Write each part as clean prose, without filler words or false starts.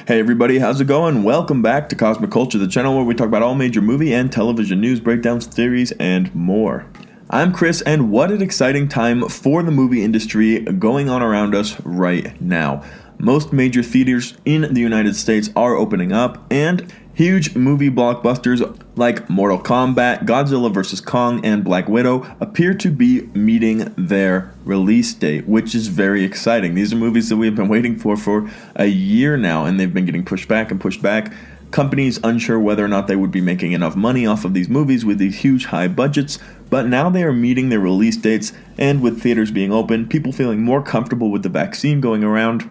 Hey everybody, how's it going? Welcome back to Cosmic Culture, the channel where we talk about all major movie and television news, breakdowns, theories, and more. I'm Chris, and what an exciting time for the movie industry going on around us right now. Most major theaters in the United States are opening up, and huge movie blockbusters like Mortal Kombat, Godzilla vs. Kong, and Black Widow appear to be meeting their release date, which is very exciting. These are movies that we have been waiting for a year now, and they've been getting pushed back and pushed back. Companies unsure whether or not they would be making enough money off of these movies with these huge high budgets, but now they are meeting their release dates, and with theaters being open, people feeling more comfortable with the vaccine going around,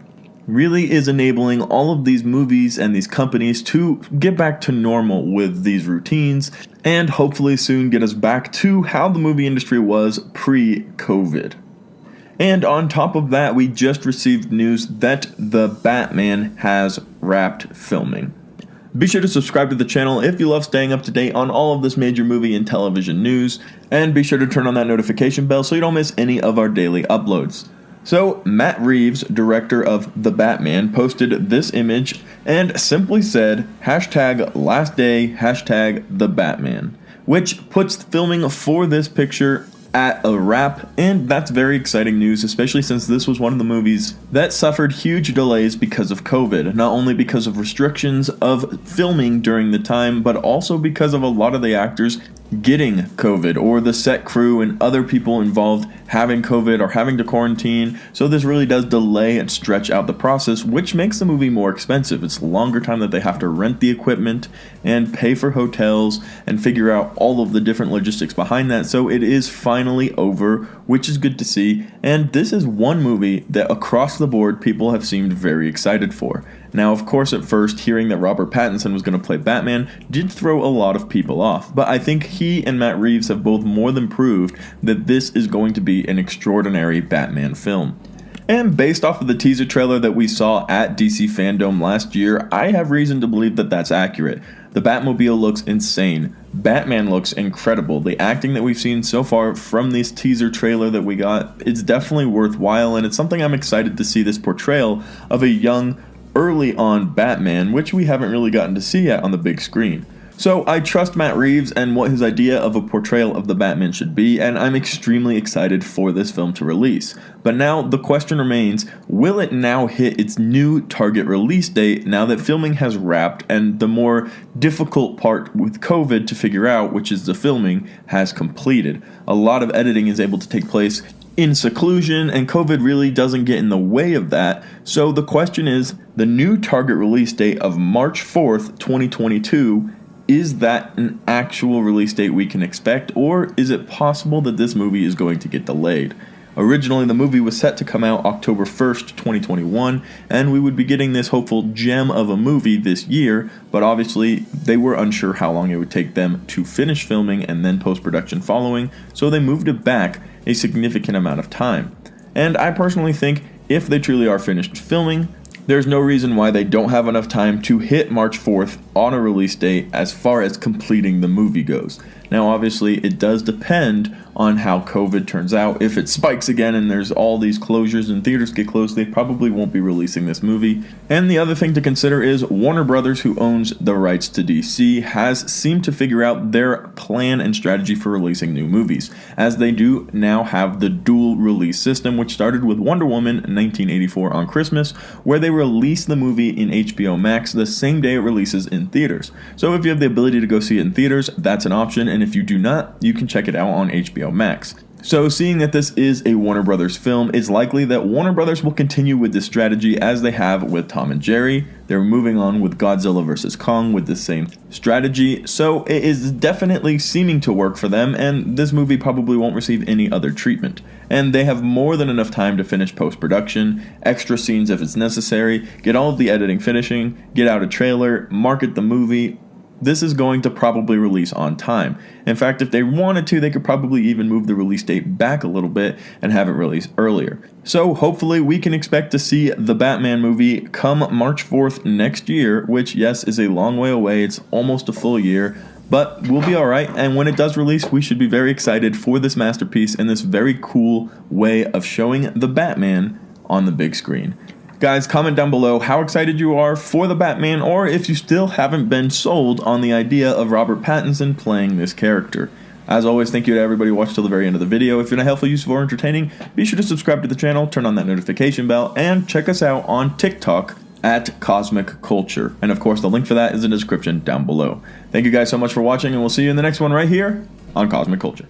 really is enabling all of these movies and these companies to get back to normal with these routines and hopefully soon get us back to how the movie industry was pre-COVID. And on top of that, we just received news that The Batman has wrapped filming. Be sure to subscribe to the channel if you love staying up to date on all of this major movie and television news, and be sure to turn on that notification bell so you don't miss any of our daily uploads. So, Matt Reeves, director of The Batman, posted this image and simply said, #LastDay, #TheBatman, which puts filming for this picture at a wrap, and that's very exciting news, especially since this was one of the movies that suffered huge delays because of COVID, not only because of restrictions of filming during the time, but also because of a lot of the actors getting COVID, or the set crew and other people involved having COVID or having to quarantine. So this really does delay and stretch out the process, which makes the movie more expensive. It's a longer time that they have to rent the equipment and pay for hotels and figure out all of the different logistics behind that. So it is finally over, which is good to see. And this is one movie that across the board people have seemed very excited for. Now, of course, at first, hearing that Robert Pattinson was going to play Batman did throw a lot of people off, but I think he and Matt Reeves have both more than proved that this is going to be an extraordinary Batman film. And based off of the teaser trailer that we saw at DC Fandom last year, I have reason to believe that that's accurate. The Batmobile looks insane. Batman looks incredible. The acting that we've seen so far from this teaser trailer that we got, it's definitely worthwhile, and it's something I'm excited to see, this portrayal of a young, early on Batman, which we haven't really gotten to see yet on the big screen. So I trust Matt Reeves and what his idea of a portrayal of the Batman should be, and I'm extremely excited for this film to release. But now the question remains, will it now hit its new target release date now that filming has wrapped and the more difficult part with COVID to figure out, which is the filming, has completed? A lot of editing is able to take place in seclusion, and COVID really doesn't get in the way of that. So the question is, the new target release date of March 4th, 2022, is that an actual release date we can expect, or is it possible that this movie is going to get delayed? Originally, the movie was set to come out October 1st, 2021, and we would be getting this hopeful gem of a movie this year, but obviously they were unsure how long it would take them to finish filming and then post-production following, so they moved it back a significant amount of time. And I personally think if they truly are finished filming, there's no reason why they don't have enough time to hit March 4th on a release date as far as completing the movie goes. Now, obviously, it does depend on how COVID turns out. If it spikes again and there's all these closures and theaters get closed, they probably won't be releasing this movie. And the other thing to consider is Warner Brothers, who owns the rights to DC, has seemed to figure out their plan and strategy for releasing new movies, as they do now have the dual release system, which started with Wonder Woman 1984 on Christmas, where they release the movie in HBO Max the same day it releases in theaters. So if you have the ability to go see it in theaters, that's an option, and if you do not, you can check it out on HBO Max. So seeing that this is a Warner Brothers film, it's likely that Warner Brothers will continue with this strategy as they have with Tom and Jerry. They're moving on with Godzilla vs. Kong with the same strategy, so it is definitely seeming to work for them, and this movie probably won't receive any other treatment. And they have more than enough time to finish post-production, extra scenes if it's necessary, get all of the editing finishing, get out a trailer, market the movie. This is going to probably release on time. In fact, if they wanted to, they could probably even move the release date back a little bit and have it released earlier. So hopefully we can expect to see the Batman movie come March 4th next year, which, yes, is a long way away. It's almost a full year, but we'll be alright. And when it does release, we should be very excited for this masterpiece and this very cool way of showing the Batman on the big screen. Guys, comment down below how excited you are for the Batman, or if you still haven't been sold on the idea of Robert Pattinson playing this character. As always, thank you to everybody who watched till the very end of the video. If you're not helpful, useful, or entertaining, be sure to subscribe to the channel, turn on that notification bell, and check us out on TikTok at Cosmic Culture. And of course, the link for that is in the description down below. Thank you guys so much for watching, and we'll see you in the next one right here on Cosmic Culture.